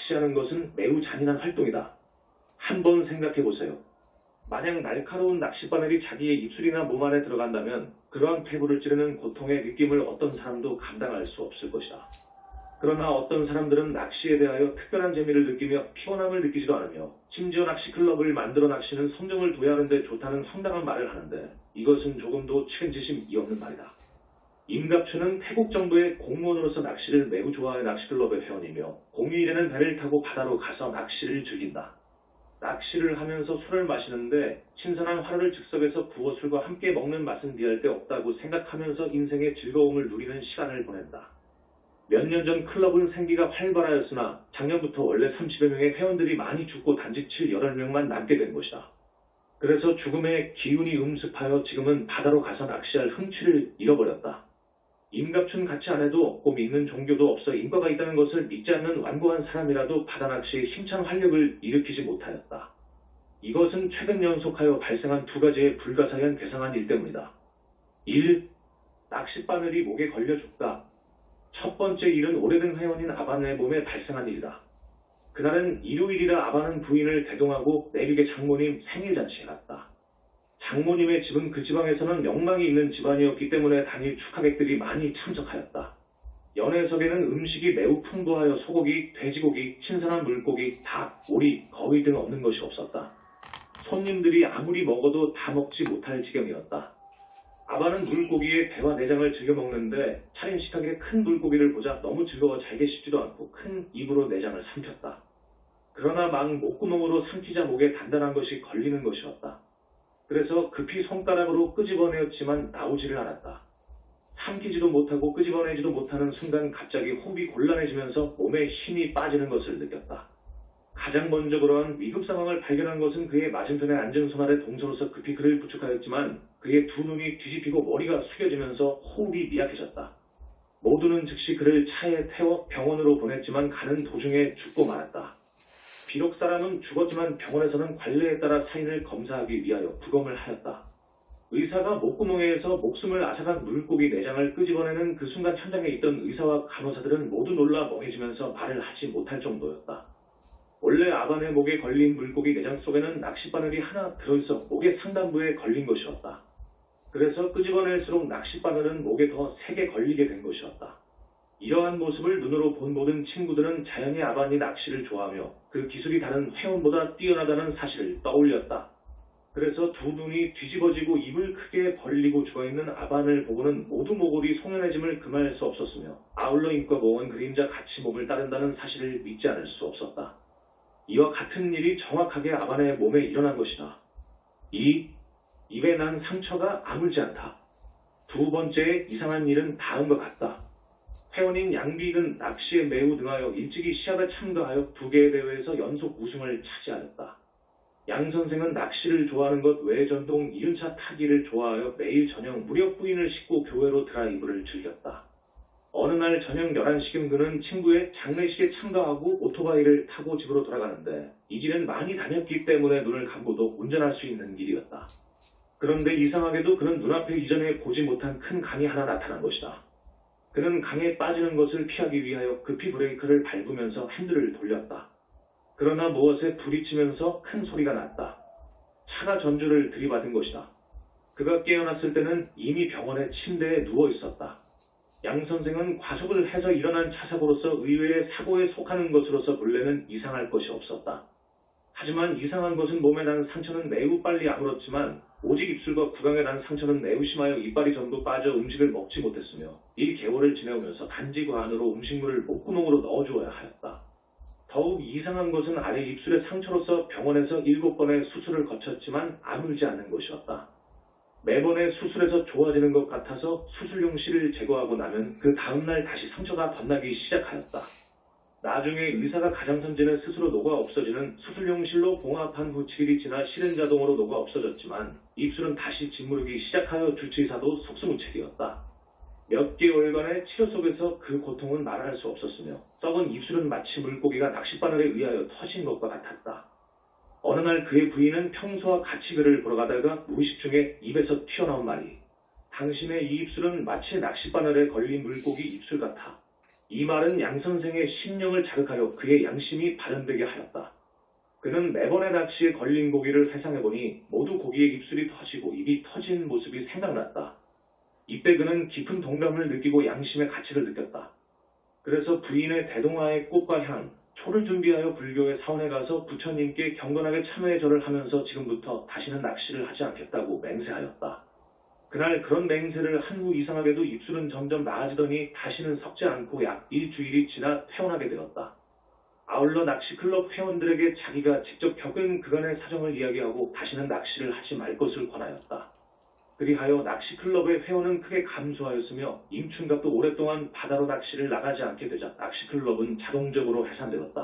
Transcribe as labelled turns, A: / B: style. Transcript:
A: 낚시하는 것은 매우 잔인한 활동이다. 한번 생각해 보세요. 만약 날카로운 낚싯바늘이 자기의 입술이나 몸 안에 들어간다면 그러한 폐부를 찌르는 고통의 느낌을 어떤 사람도 감당할 수 없을 것이다. 그러나 어떤 사람들은 낚시에 대하여 특별한 재미를 느끼며 피곤함을 느끼지도 않으며 심지어 낚시클럽을 만들어 낚시는 성정을 도야하는 데 좋다는 황당한 말을 하는데 이것은 조금도 책임지심이 없는 말이다. 임갑춘은 태국 정부의 공무원으로서 낚시를 매우 좋아하는 낚시클럽의 회원이며 공휴일에는 배를 타고 바다로 가서 낚시를 즐긴다. 낚시를 하면서 술을 마시는데 신선한 화로를 즉석에서 부어 술과 함께 먹는 맛은 비할 데 없다고 생각하면서 인생의 즐거움을 누리는 시간을 보낸다. 몇 년 전 클럽은 생기가 활발하였으나 작년부터 원래 30여 명의 회원들이 많이 죽고 단지 8명만 남게 된 것이다. 그래서 죽음의 기운이 음습하여 지금은 바다로 가서 낚시할 흥취를 잃어버렸다. 임갑춘 같이 안 해도 없고 믿는 종교도 없어 인과가 있다는 것을 믿지 않는 완고한 사람이라도 바다 낚시에 힘찬 활력을 일으키지 못하였다. 이것은 최근 연속하여 발생한 두 가지의 불가사의한 괴상한 일 때문이다. 1. 낚싯바늘이 목에 걸려 죽다. 첫 번째 일은 오래된 회원인 아반의 몸에 발생한 일이다. 그날은 일요일이라 아반은 부인을 대동하고 내륙의 장모님 생일잔치에 갔다. 장모님의 집은 그 지방에서는 명망이 있는 집안이었기 때문에 당일 축하객들이 많이 참석하였다. 연회석에는 음식이 매우 풍부하여 소고기, 돼지고기, 신선한 물고기, 닭, 오리, 거위 등 없는 것이 없었다. 손님들이 아무리 먹어도 다 먹지 못할 지경이었다. 아반은 물고기의 배와 내장을 즐겨 먹는데 차린 식탁에 큰 물고기를 보자 너무 즐거워 잘게 씹지도 않고 큰 입으로 내장을 삼켰다. 그러나 막 목구멍으로 삼키자 목에 단단한 것이 걸리는 것이었다. 그래서 급히 손가락으로 끄집어내었지만 나오지를 않았다. 삼키지도 못하고 끄집어내지도 못하는 순간 갑자기 호흡이 곤란해지면서 몸에 힘이 빠지는 것을 느꼈다. 가장 먼저 그러한 위급 상황을 발견한 것은 그의 맞은편에 앉은 손아래 동서로서 급히 그를 부축하였지만 그의 두 눈이 뒤집히고 머리가 숙여지면서 호흡이 미약해졌다. 모두는 즉시 그를 차에 태워 병원으로 보냈지만 가는 도중에 죽고 말았다. 비록 사람은 죽었지만 병원에서는 관례에 따라 사인을 검사하기 위하여 부검을 하였다. 의사가 목구멍에서 목숨을 앗아간 물고기 내장을 끄집어내는 그 순간 현장에 있던 의사와 간호사들은 모두 놀라 멍해지면서 말을 하지 못할 정도였다. 원래 아반의 목에 걸린 물고기 내장 속에는 낚싯바늘이 하나 들어있어 목의 상단부에 걸린 것이었다. 그래서 끄집어낼수록 낚싯바늘은 목에 더 세게 걸리게 된 것이었다. 이러한 모습을 눈으로 본 모든 친구들은 자연히 아반이 낚시를 좋아하며 그 기술이 다른 회원보다 뛰어나다는 사실을 떠올렸다. 그래서 두 눈이 뒤집어지고 입을 크게 벌리고 죽어있는 아반을 보고는 모두 모골이 송연해짐을 금할 수 없었으며 아울러 인과 몽은 그림자 같이 몸을 따른다는 사실을 믿지 않을 수 없었다. 이와 같은 일이 정확하게 아반의 몸에 일어난 것이다. 2. 입에 난 상처가 아물지 않다. 두 번째의 이상한 일은 다음과 같다. 회원인 양비익은 낚시에 매우 능하여 일찍이 시합에 참가하여 2개의 대회에서 연속 우승을 차지하였다. 양 선생은 낚시를 좋아하는 것 외에 전동 2륜차 타기를 좋아하여 매일 저녁 무렵 부인을 싣고 교회로 드라이브를 즐겼다. 어느 날 저녁 11시경 그는 친구의 장례식에 참가하고 오토바이를 타고 집으로 돌아가는데 이 길은 많이 다녔기 때문에 눈을 감고도 운전할 수 있는 길이었다. 그런데 이상하게도 그는 눈앞에 이전에 보지 못한 큰 강이 하나 나타난 것이다. 그는 강에 빠지는 것을 피하기 위하여 급히 브레이크를 밟으면서 핸들을 돌렸다. 그러나 무엇에 부딪히면서 큰 소리가 났다. 차가 전주를 들이받은 것이다. 그가 깨어났을 때는 이미 병원의 침대에 누워 있었다. 양 선생은 과속을 해서 일어난 차사고로서 의외의 사고에 속하는 것으로서 본래는 이상할 것이 없었다. 하지만 이상한 것은 몸에 난 상처는 매우 빨리 아물었지만 오직 입술과 구강에 난 상처는 매우 심하여 이빨이 전부 빠져 음식을 먹지 못했으며 1개월을 지내오면서 단지 그 안으로 음식물을 목구멍으로 넣어주어야 하였다. 더욱 이상한 것은 아래 입술의 상처로서 병원에서 7번의 수술을 거쳤지만 아물지 않는 것이었다. 매번의 수술에서 좋아지는 것 같아서 수술용 실을 제거하고 나면 그 다음날 다시 상처가 덧나기 시작하였다. 나중에 의사가 가장선진을 스스로 녹아 없어지는 수술용 실로 봉합한 후 7일이 지나 실은 자동으로 녹아 없어졌지만 입술은 다시 짓무르기 시작하여 주치의사도 속수무책이었다. 몇 개월간의 치료 속에서 그 고통은 말할 수 없었으며 썩은 입술은 마치 물고기가 낚싯바늘에 의하여 터진 것과 같았다. 어느 날 그의 부인은 평소와 같이 그를 보러 가다가 무의식 중에 입에서 튀어나온 말이 당신의 이 입술은 마치 낚싯바늘에 걸린 물고기 입술 같아. 이 말은 양 선생의 심령을 자극하려 그의 양심이 발현되게 하였다. 그는 매번의 낚시에 걸린 고기를 회상해보니 모두 고기의 입술이 터지고 입이 터진 모습이 생각났다. 이때 그는 깊은 동감을 느끼고 양심의 가치를 느꼈다. 그래서 부인의 대동아의 꽃과 향, 초를 준비하여 불교의 사원에 가서 부처님께 경건하게 참회의 절을 하면서 지금부터 다시는 낚시를 하지 않겠다고 맹세하였다. 그날 그런 맹세를 한 후 이상하게도 입술은 점점 나아지더니 다시는 섞지 않고 약 일주일이 지나 퇴원하게 되었다. 아울러 낚시클럽 회원들에게 자기가 직접 겪은 그간의 사정을 이야기하고 다시는 낚시를 하지 말 것을 권하였다. 그리하여 낚시클럽의 회원은 크게 감소하였으며 임춘갑도 오랫동안 바다로 낚시를 나가지 않게 되자 낚시클럽은 자동적으로 해산되었다.